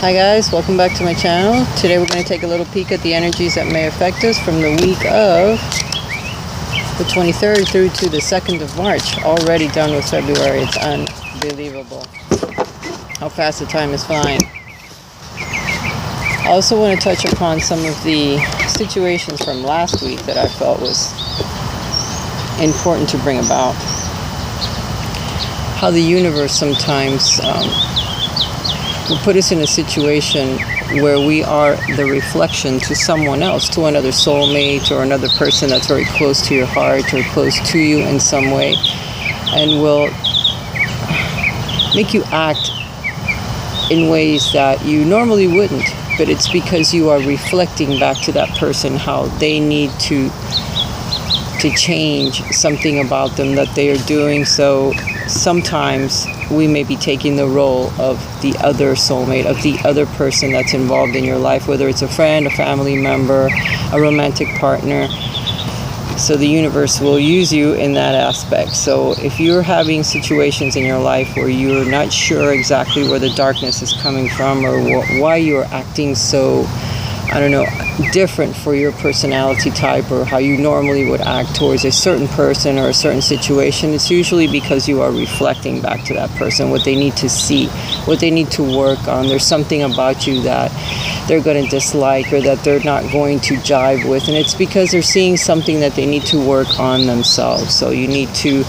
Hi guys, welcome back to my channel. Today we're going to take a little peek at the energies that may affect us from the week of the 23rd through to the 2nd of March. Already done with February. It's unbelievable how fast the time is flying. I also want to touch upon some of the situations from last week that I felt was important to bring about. How the universe sometimes will put us in a situation where we are the reflection to someone else, to another soulmate or another person that's very close to your heart or close to you in some way, and will make you act in ways that you normally wouldn't, but it's because you are reflecting back to that person how they need to change something about them that they are doing. So sometimes we may be taking the role of the other soulmate, of the other person that's involved in your life, whether it's a friend, a family member, a romantic partner. So the universe will use you in that aspect. So if you're having situations in your life where you're not sure exactly where the darkness is coming from or why you're acting so, different for your personality type or how you normally would act towards a certain person or a certain situation, it's usually because you are reflecting back to that person what they need to see, what they need to work on. There's something about you that they're going to dislike or that they're not going to jive with, and it's because they're seeing something that they need to work on themselves. So you need to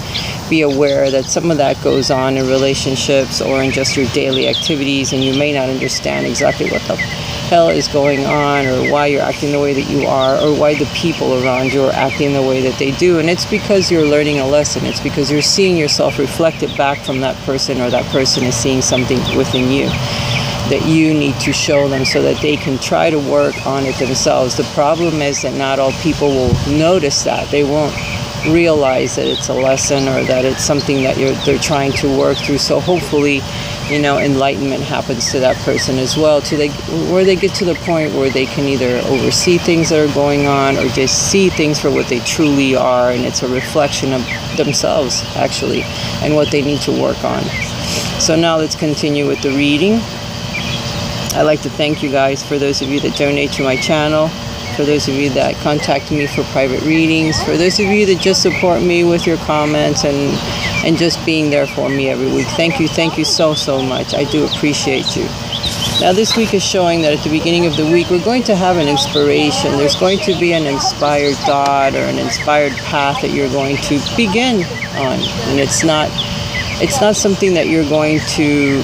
be aware that some of that goes on in relationships or in just your daily activities, and you may not understand exactly what the hell is going on or why you're acting the way that you are or why the people around you are acting the way that they do. And it's because you're learning a lesson. It's because you're seeing yourself reflected back from that person, or that person is seeing something within you that you need to show them so that they can try to work on it themselves. The problem is that not all people will notice that. They won't realize that it's a lesson or that it's something that they're trying to work through. So hopefully, enlightenment happens to that person as well, where they get to the point where they can either oversee things that are going on or just see things for what they truly are, and it's a reflection of themselves actually and what they need to work on. So now let's continue with the reading. I'd like to thank you guys for those of you that donate to my channel, for those of you that contact me for private readings, for those of you that just support me with your comments and just being there for me every week. Thank you so much. I do appreciate you. Now this week is showing that at the beginning of the week we're going to have an inspiration. There's going to be an inspired thought or an inspired path that you're going to begin on, and it's not something that you're going to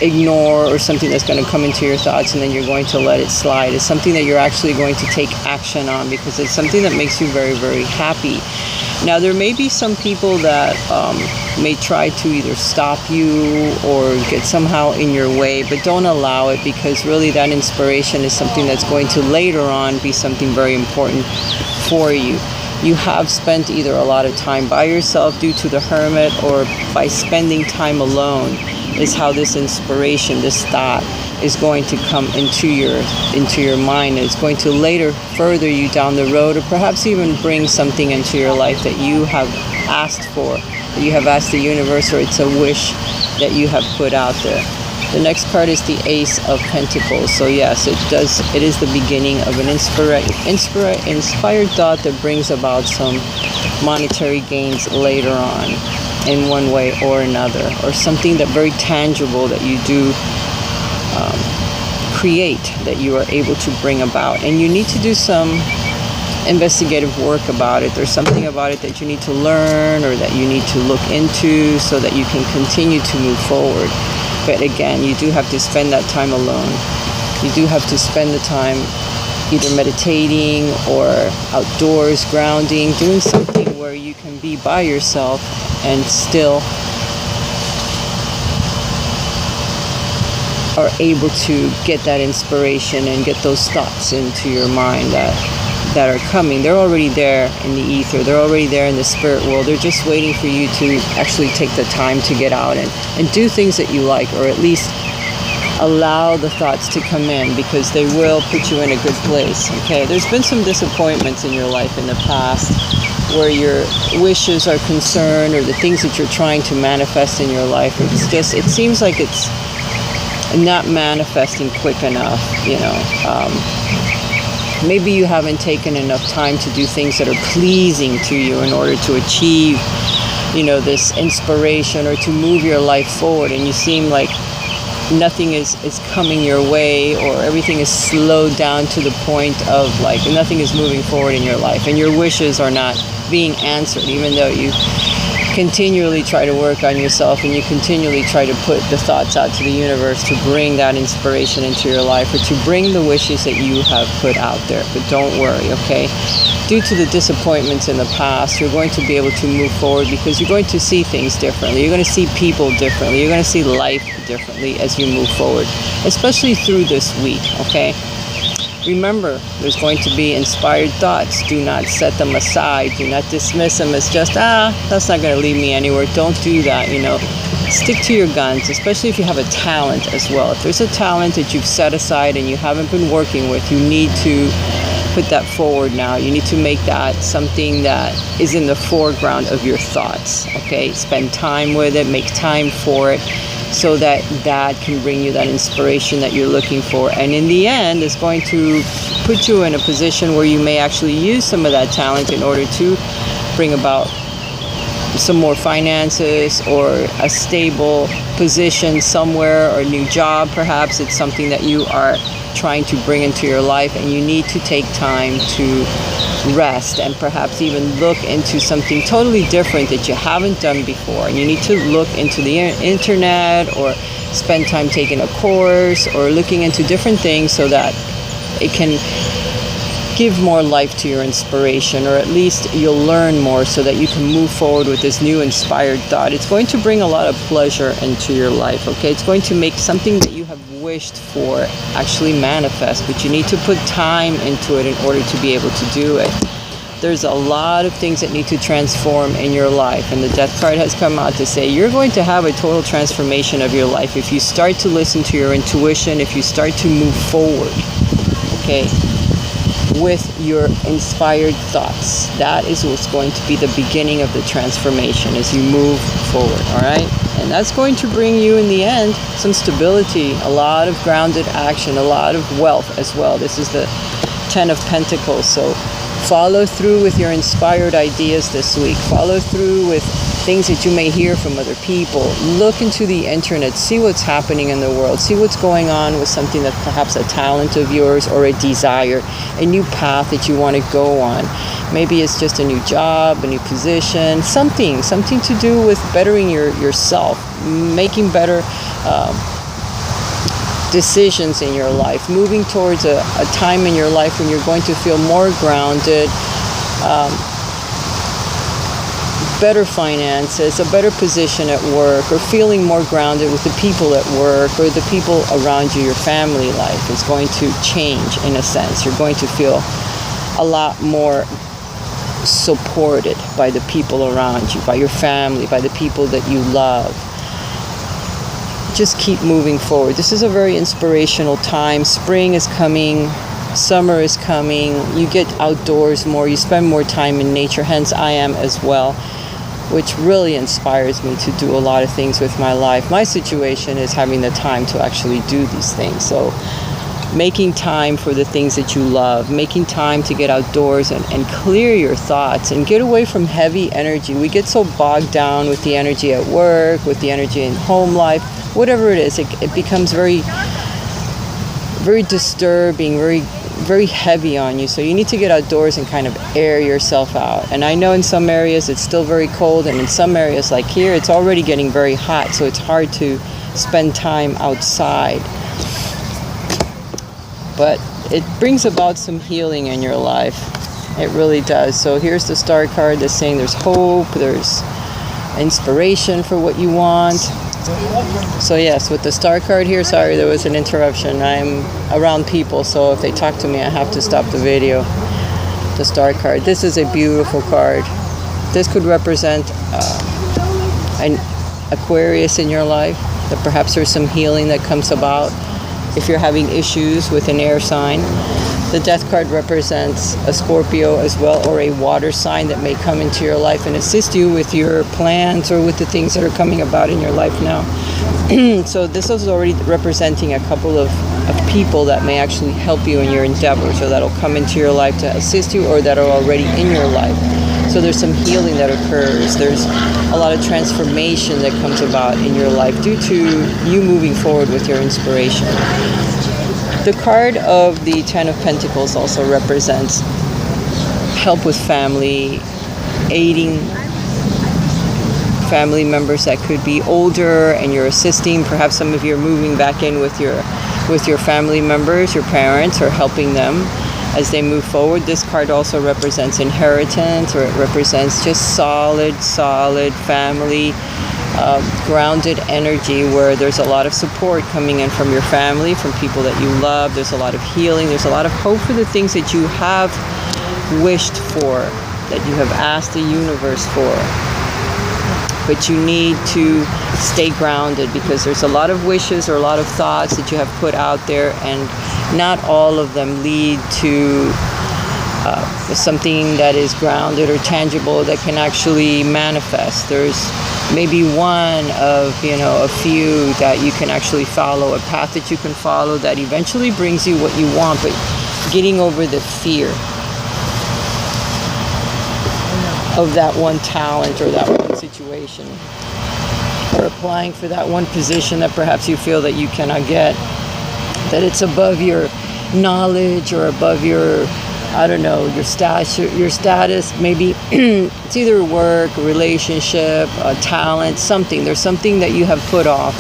ignore or something that's going to come into your thoughts and then you're going to let it slide. It's something that you're actually going to take action on because it's something that makes you very, very happy. Now there may be some people that may try to either stop you or get somehow in your way, but don't allow it, because really that inspiration is something that's going to later on be something very important for you. You have spent either a lot of time by yourself due to the hermit, or by spending time alone is how this inspiration, this thought is going to come into your mind. It's going to later further you down the road, or perhaps even bring something into your life that you have asked for, that you have asked the universe, or it's a wish that you have put out there. The next card is the Ace of Pentacles. So yes, it is the beginning of an inspired thought that brings about some monetary gains later on in one way or another, or something that very tangible that you do create, that you are able to bring about. And you need to do some investigative work about it. There's something about it that you need to learn or that you need to look into so that you can continue to move forward. But again, you do have to spend that time alone. You do have to spend the time either meditating or outdoors, grounding, doing something where you can be by yourself and still are able to get that inspiration and get those thoughts into your mind that are coming. They're already there in the ether. They're already there in the spirit world. They're just waiting for you to actually take the time to get out and do things that you like, or at least allow the thoughts to come in, because they will put you in a good place. Okay, there's been some disappointments in your life in the past where your wishes are concerned, or the things that you're trying to manifest in your life. It seems like it's not manifesting quick enough, maybe you haven't taken enough time to do things that are pleasing to you in order to achieve, this inspiration or to move your life forward, and you seem like nothing is coming your way, or everything is slowed down to the point of like nothing is moving forward in your life, and your wishes are not being answered, even though you continually try to work on yourself and you continually try to put the thoughts out to the universe to bring that inspiration into your life, or to bring the wishes that you have put out there. But don't worry, okay? Due to the disappointments in the past, you're going to be able to move forward, because you're going to see things differently. You're going to see people differently. You're going to see life differently as you move forward, especially through this week, okay? Remember, there's going to be inspired thoughts. Do not set them aside. Do not dismiss them as just, that's not going to lead me anywhere. Don't do that, Stick to your guns, especially if you have a talent as well. If there's a talent that you've set aside and you haven't been working with, you need to put that forward now. You need to make that something that is in the foreground of your thoughts, okay? Spend time with it, make time for it, so that can bring you that inspiration that you're looking for. And in the end, it's going to put you in a position where you may actually use some of that talent in order to bring about some more finances, or a stable position somewhere, or a new job. Perhaps it's something that you are trying to bring into your life, and you need to take time to rest, and perhaps even look into something totally different that you haven't done before. And you need to look into the internet, or spend time taking a course, or looking into different things, so that it can give more life to your inspiration, or at least you'll learn more, so that you can move forward with this new inspired thought. It's going to bring a lot of pleasure into your life, okay? It's going to make something that you have wished for actually manifest, but you need to put time into it in order to be able to do it. There's a lot of things that need to transform in your life, and the Death card has come out to say you're going to have a total transformation of your life if you start to listen to your intuition, if you start to move forward, okay, with your inspired thoughts. That is what's going to be the beginning of the transformation as you move forward, all right? And that's going to bring you, in the end, some stability, a lot of grounded action, a lot of wealth as well. This is the 10 of Pentacles, so follow through with your inspired ideas this week. Follow through with things that you may hear from other people. Look into the internet, see what's happening in the world, see what's going on with something that's perhaps a talent of yours, or a desire, a new path that you want to go on. Maybe it's just a new job, a new position, something to do with bettering yourself, making better decisions in your life, moving towards a time in your life when you're going to feel more grounded, better finances, a better position at work, or feeling more grounded with the people at work, or the people around you. Your family life is going to change in a sense. You're going to feel a lot more supported by the people around you, by your family, by the people that you love. Just keep moving forward. This is a very inspirational time. Spring is coming. Summer is coming. You get outdoors more. You spend more time in nature. Hence, I am as well, which really inspires me to do a lot of things with my life. My situation is having the time to actually do these things. So making time for the things that you love, making time to get outdoors and clear your thoughts and get away from heavy energy. We get so bogged down with the energy at work, with the energy in home life, whatever it is, it becomes very, very disturbing, very heavy on you. So you need to get outdoors and kind of air yourself out. And I know in some areas it's still very cold, and in some areas like here it's already getting very hot, so it's hard to spend time outside. But it brings about some healing in your life. It really does. So here's the Star card that's saying there's hope, there's inspiration for what you want. So yes, with the Star card here, sorry there was an interruption. I'm around people, so if they talk to me I have to stop the video. The Star card. This is a beautiful card. This could represent an Aquarius in your life, that perhaps there's some healing that comes about. If you're having issues with an air sign, The Death card represents a Scorpio as well, or a water sign that may come into your life and assist you with your plans or with the things that are coming about in your life now. So this is already representing a couple of people that may actually help you in your endeavors, or that'll come into your life to assist you, or that are already in your life. So there's some healing that occurs. There's a lot of transformation that comes about in your life due to you moving forward with your inspiration. The card of the Ten of Pentacles also represents help with family, aiding family members that could be older and you're assisting. Perhaps some of you are moving back in with your family members, your parents, or helping them as they move forward. This card also represents inheritance, or it represents just solid family, grounded energy where there's a lot of support coming in from your family, from people that you love. There's a lot of healing. There's a lot of hope for the things that you have wished for, that you have asked the universe for. But you need to stay grounded, because there's a lot of wishes or a lot of thoughts that you have put out there, and not all of them lead to something that is grounded or tangible that can actually manifest. There's maybe one of, a few that you can actually follow, a path that you can follow that eventually brings you what you want, but getting over the fear of that one talent or that one situation, or applying for that one position that perhaps you feel that you cannot get, that it's above your knowledge or above your, your status. Maybe it's either work, relationship, talent, something. There's something that you have put off,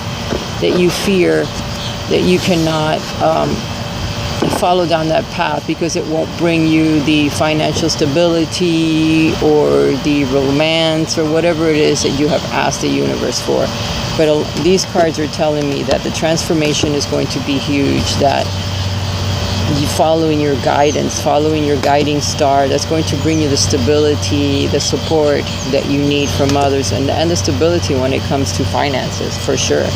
that you fear that you cannot follow down that path because it won't bring you the financial stability or the romance or whatever it is that you have asked the universe for. But these cards are telling me that the transformation is going to be huge, that you following your guidance, following your guiding star, that's going to bring you the stability, the support that you need from others, and the stability when it comes to finances, for sure.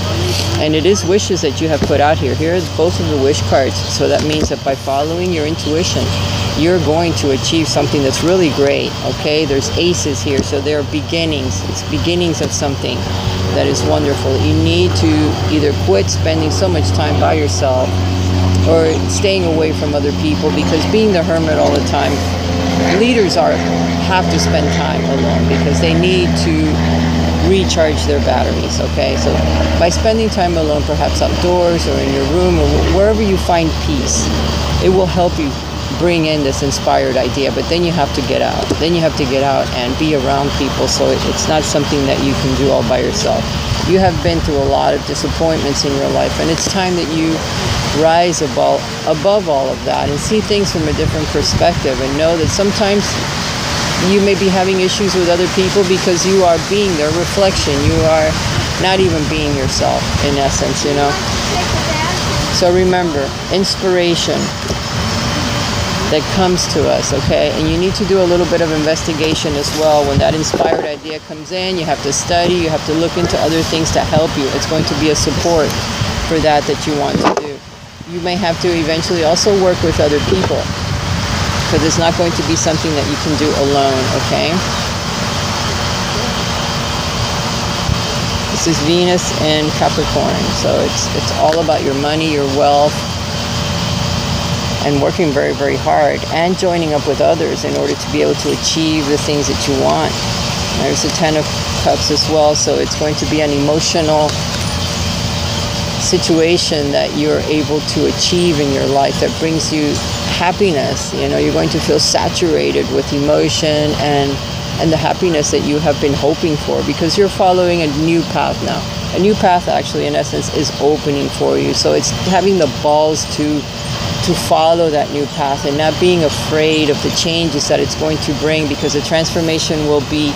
And it is wishes that you have put out here. Here are both of the wish cards. So that means that by following your intuition, you're going to achieve something that's really great, okay? There's aces here, so there are beginnings. It's beginnings of something that is wonderful. You need to either quit spending so much time by yourself or staying away from other people, because being the hermit all the time, leaders have to spend time alone because they need to recharge their batteries, okay? So by spending time alone, perhaps outdoors or in your room or wherever you find peace, it will help you bring in this inspired idea. But then you have to get out. Then you have to get out and be around people, so it's not something that you can do all by yourself. You have been through a lot of disappointments in your life, and it's time that you rise above all of that and see things from a different perspective, and know that sometimes you may be having issues with other people because you are being their reflection. You are not even being yourself, in essence, So remember, inspiration that comes to us, okay? And you need to do a little bit of investigation as well. When that inspired idea comes in, you have to study, you have to look into other things to help you. It's going to be a support for that you want to do. You may have to eventually also work with other people, because it's not going to be something that you can do alone, okay? This is Venus in Capricorn, so it's all about your money, your wealth, and working very, very hard, and joining up with others in order to be able to achieve the things that you want. There's the Ten of Cups as well, so it's going to be an emotional situation that you're able to achieve in your life that brings you happiness. You're going to feel saturated with emotion and the happiness that you have been hoping for, because you're following a new path now. A new path, actually, in essence, is opening for you. So it's having the balls to follow that new path and not being afraid of the changes that it's going to bring, because the transformation will be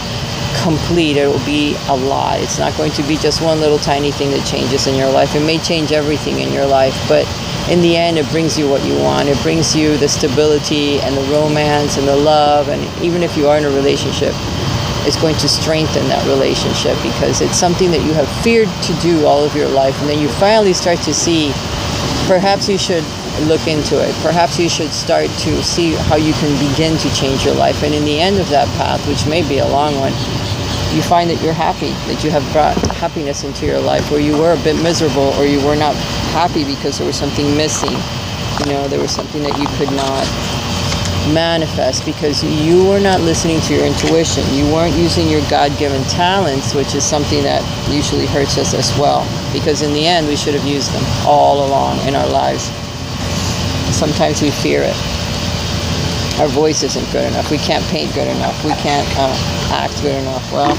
complete. It will be a lot. It's not going to be just one little tiny thing that changes in your life. It may change everything in your life, but in the end, it brings you what you want. It brings you the stability and the romance and the love, and even if you are in a relationship, it's going to strengthen that relationship, because it's something that you have feared to do all of your life, and then you finally start to see perhaps you should look into it. Perhaps you should start to see how you can begin to change your life. And in the end of that path, which may be a long one, you find that you're happy, that you have brought happiness into your life, where you were a bit miserable or you were not happy because there was something missing. There was something that you could not manifest because you were not listening to your intuition. You weren't using your God-given talents, which is something that usually hurts us as well, because in the end we should have used them all along in our lives. Sometimes we fear it. Our voice isn't good enough. We can't paint good enough. We can't act good enough. Well,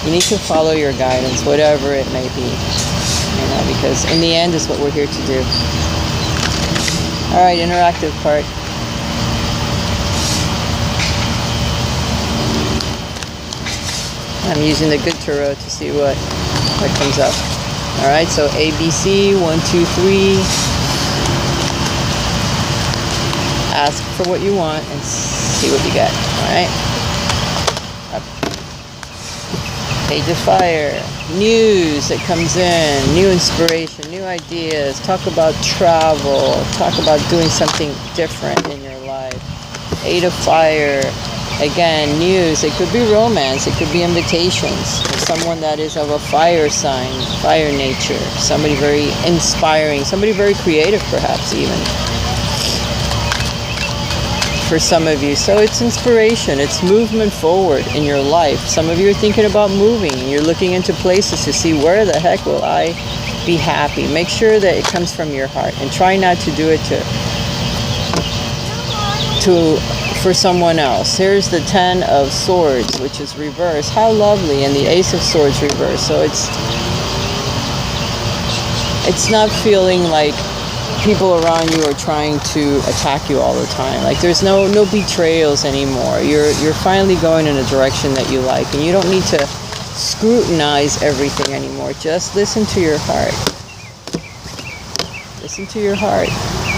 you need to follow your guidance, whatever it may be, because in the end is what we're here to do. All right, interactive part. I'm using the good tarot to see what comes up. All right, so ABC, 1, 2, 3. Ask for what you want and see what you get. All right. Up. Page of Fire. News that comes in. New inspiration, new ideas. Talk about travel. Talk about doing something different in your life. 8 of Fire. Again, news. It could be romance. It could be invitations. Someone that is of a fire sign, fire nature. Somebody very inspiring. Somebody very creative, perhaps, even. For some of you. So it's inspiration. It's movement forward in your life. Some of you are thinking about moving. You're looking into places to see where the heck will I be happy. Make sure that it comes from your heart. And try not to do it for someone else. Here's the 10 of Swords, which is reversed. How lovely. And the Ace of Swords reversed. So it's not feeling like people around you are trying to attack you all the time. Like there's no betrayals anymore. You're finally going in a direction that you like, and you don't need to scrutinize everything anymore. Just listen to your heart. Listen to your heart.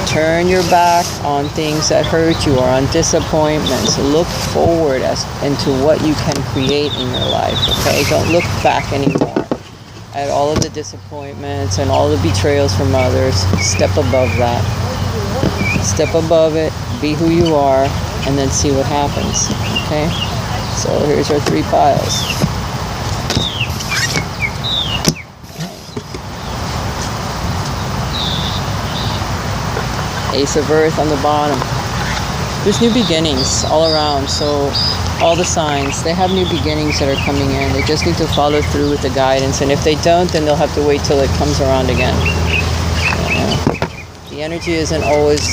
Turn your back on things that hurt you or on disappointments. Look forward into what you can create in your life, okay? Don't look back anymore at all of the disappointments and all the betrayals from others. Step above that. Step above it. Be who you are, and then see what happens, okay? So here's our 3 piles. Ace of Earth on the bottom. There's new beginnings all around. So all the signs, they have new beginnings that are coming in. They just need to follow through with the guidance. And if they don't, then they'll have to wait till it comes around again. The energy isn't always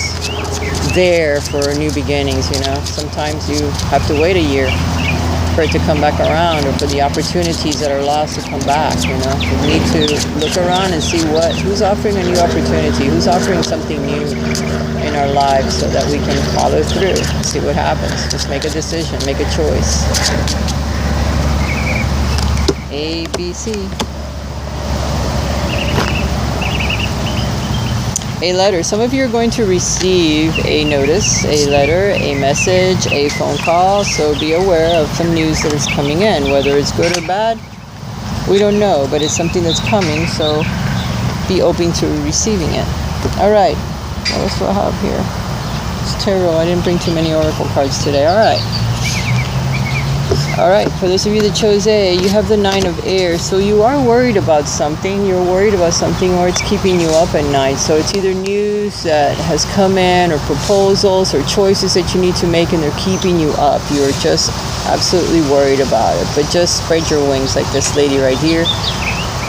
there for new beginnings, Sometimes you have to wait a year for it to come back around, or for the opportunities that are lost to come back, You need to look around and see who's offering a new opportunity, who's offering something new in our lives, so that we can follow through, see what happens. Just make a decision, make a choice. A, B, C. A letter. Some of you are going to receive a notice, a letter, a message, a phone call. So be aware of some news that is coming in. Whether it's good or bad, we don't know, but it's something that's coming. So be open to receiving it. All right. What else do I have here? It's tarot. I didn't bring too many oracle cards today. All right. All right, for those of you that chose A, you have the 9 of Air. So you are worried about something. You're worried about something, or it's keeping you up at night. So it's either news that has come in, or proposals, or choices that you need to make, and they're keeping you up. You're just absolutely worried about it. But just spread your wings like this lady right here.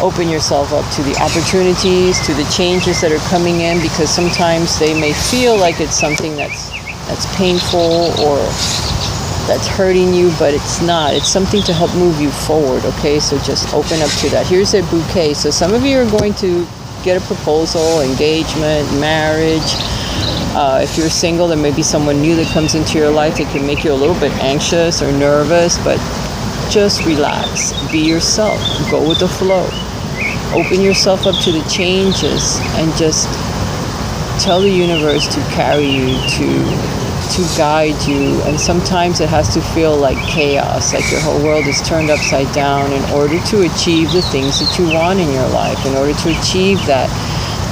Open yourself up to the opportunities, to the changes that are coming in, because sometimes they may feel like it's something that's painful or that's hurting you, but it's not. It's something to help move you forward, okay? So just open up to that. Here's a bouquet. So some of you are going to get a proposal, engagement, marriage. If you're single, there may be someone new that comes into your life that can make you a little bit anxious or nervous, but just relax. Be yourself. Go with the flow. Open yourself up to the changes, and just tell the universe to carry you, to guide you. And sometimes it has to feel like chaos, like your whole world is turned upside down, in order to achieve the things that you want in your life, in order to achieve that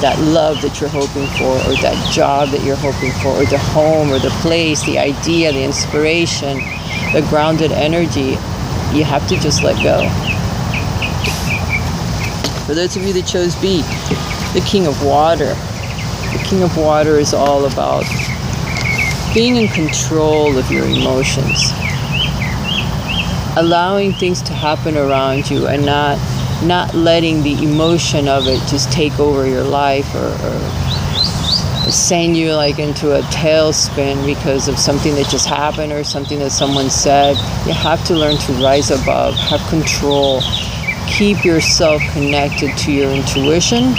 that love that you're hoping for, or that job that you're hoping for, or the home or the place, the idea, the inspiration, the grounded energy, you have to just let go. For those of you that chose B, the King of Water. The King of Water is all about being in control of your emotions, allowing things to happen around you, and not letting the emotion of it just take over your life, or send you like into a tailspin because of something that just happened or something that someone said. You have to learn to rise above, have control, keep yourself connected to your intuition,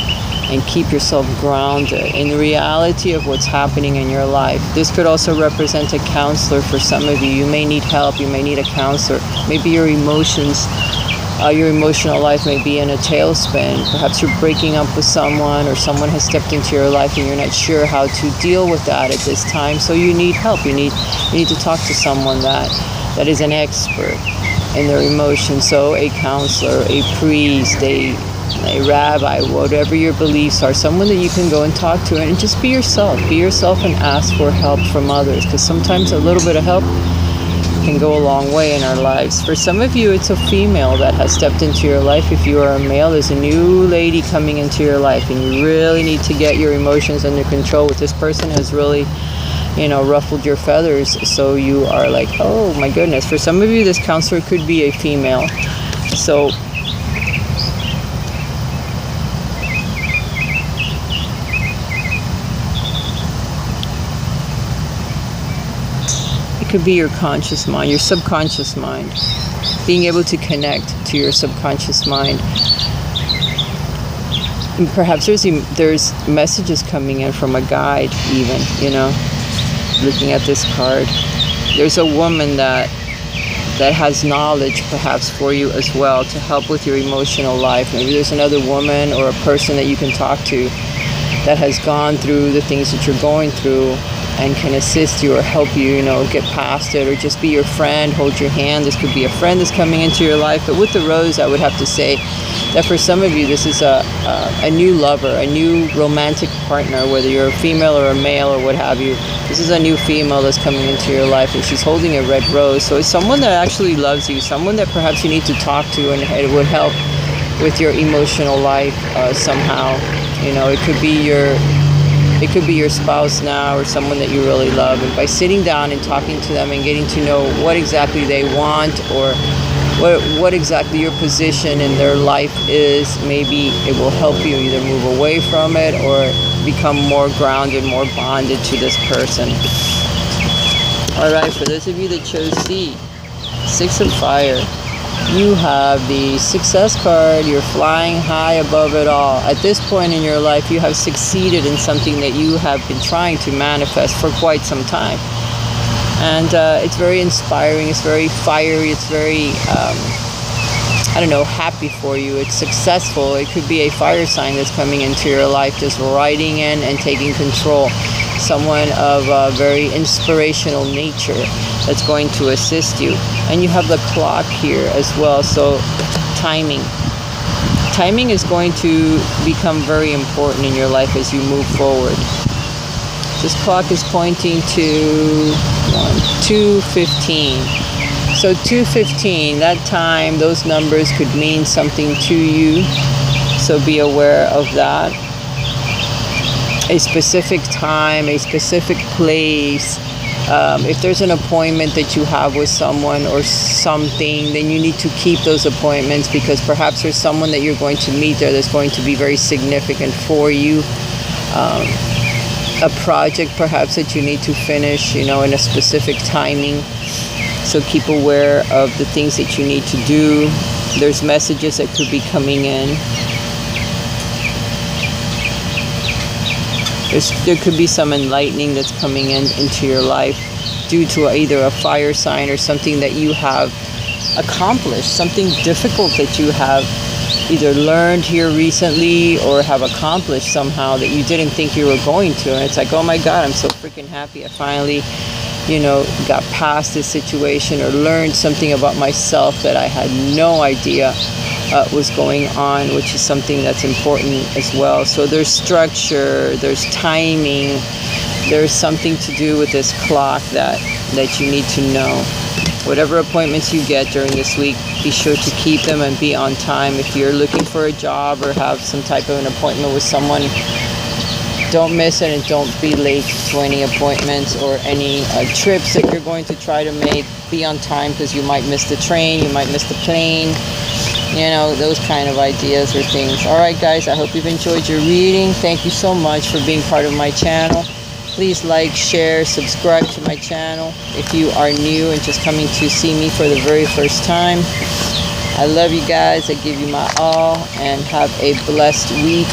and keep yourself grounded in the reality of what's happening in your life. This could also represent a counselor for some of you. You may need help, you may need a counselor. Maybe your emotions, your emotional life may be in a tailspin. Perhaps you're breaking up with someone, or someone has stepped into your life and you're not sure how to deal with that at this time. So you need help. You need to talk to someone that is an expert in their emotions. So a counselor, a priest, a rabbi, whatever your beliefs are, someone that you can go and talk to, and just be yourself and ask for help from others, because sometimes a little bit of help can go a long way in our lives. For some of you, it's a female that has stepped into your life. If you are a male, there's a new lady coming into your life, and you really need to get your emotions under control. With this person has really, ruffled your feathers, so you are like, oh my goodness. For some of you, this counselor could be a female. So it could be your conscious mind, your subconscious mind, being able to connect to your subconscious mind. And perhaps there's messages coming in from a guide, even, looking at this card. There's a woman that has knowledge perhaps for you as well, to help with your emotional life. Maybe there's another woman or a person that you can talk to that has gone through the things that you're going through, and can assist you or help you, get past it, or just be your friend, hold your hand. This could be a friend that's coming into your life. But with the rose, I would have to say that for some of you, this is a new lover, a new romantic partner, whether you're a female or a male or what have you. This is a new female that's coming into your life, and she's holding a red rose. So it's someone that actually loves you, someone that perhaps you need to talk to, and it would help with your emotional life somehow. It could be your spouse now, or someone that you really love. And by sitting down and talking to them and getting to know what exactly they want, or what exactly your position in their life is, maybe it will help you either move away from it or become more grounded, more bonded to this person. All right, for those of you that chose C, Six of Fire, you have the success card. You're flying high above it all. At this point in your life, you have succeeded in something that you have been trying to manifest for quite some time. And it's very inspiring. It's very fiery. It's very, happy for you. It's successful. It could be a fire sign that's coming into your life, just riding in and taking control. Someone of a very inspirational nature that's going to assist you. And you have the clock here as well. So timing is going to become very important in your life as you move forward. This clock is pointing to 2:15. So 2:15, that time, those numbers could mean something to you. So be aware of that. A specific time, a specific place. If there's an appointment that you have with someone or something, then you need to keep those appointments, because perhaps there's someone that you're going to meet there that's going to be very significant for you. A project perhaps that you need to finish, in a specific timing. So keep aware of the things that you need to do. There's messages that could be coming in. There could be some enlightening that's coming into your life due to either a fire sign or something that you have accomplished, something difficult that you have either learned here recently or have accomplished somehow that you didn't think you were going to. And it's like, oh my God, I'm so freaking happy. I finally, got past this situation, or learned something about myself that I had no idea was going on, which is something that's important as well. So there's structure, there's timing, there's something to do with this clock that you need to know. Whatever appointments you get during this week, be sure to keep them and be on time. If you're looking for a job or have some type of an appointment with someone, don't miss it, and don't be late to any appointments or any trips that you're going to try to make. Be on time, because you might miss the train, you might miss the plane, those kind of ideas or things. All right, guys, I hope you've enjoyed your reading. Thank you so much for being part of my channel. Please like, share, subscribe to my channel if you are new and just coming to see me for the very first time. I love you guys. I give you my all, and have a blessed week.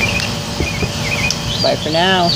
Bye for now.